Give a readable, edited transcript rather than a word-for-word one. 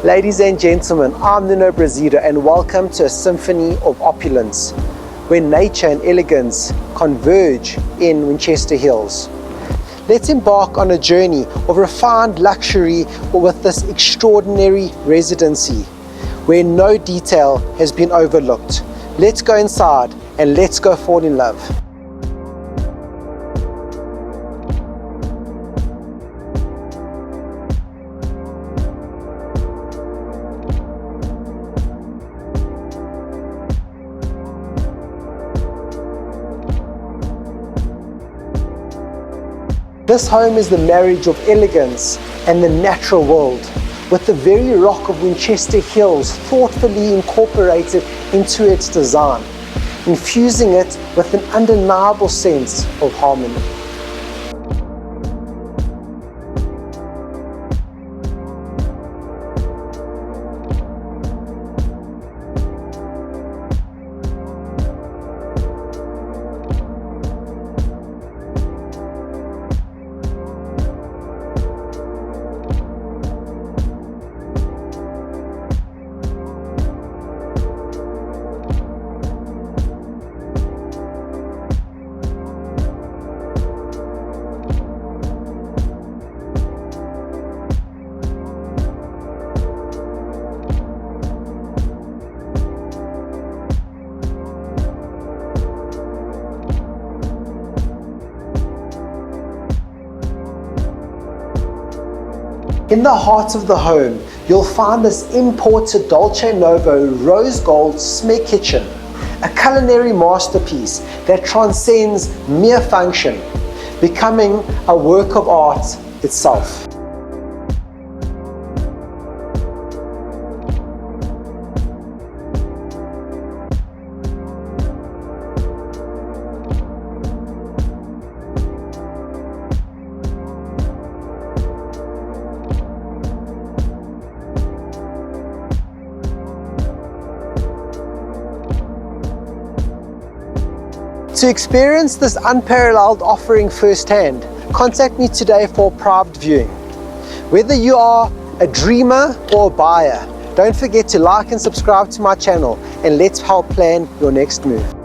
Ladies and gentlemen, I'm Nuno and welcome to a Symphony of Opulence, where nature and elegance converge in Winchester Hills. Let's embark on a journey of refined luxury with this extraordinary residency, where no detail has been overlooked. Let's go inside and let's go fall in love. This home is the marriage of elegance and the natural world, with the very rock of Winchester Hills thoughtfully incorporated into its design, infusing it with an undeniable sense of harmony. In the heart of the home, you'll find this imported Dolce Novo rose gold SMEG kitchen, a culinary masterpiece that transcends mere function, becoming a work of art itself. To experience this unparalleled offering firsthand, contact me today for a private viewing. Whether you are a dreamer or a buyer, don't forget to like and subscribe to my channel, and let's help plan your next move.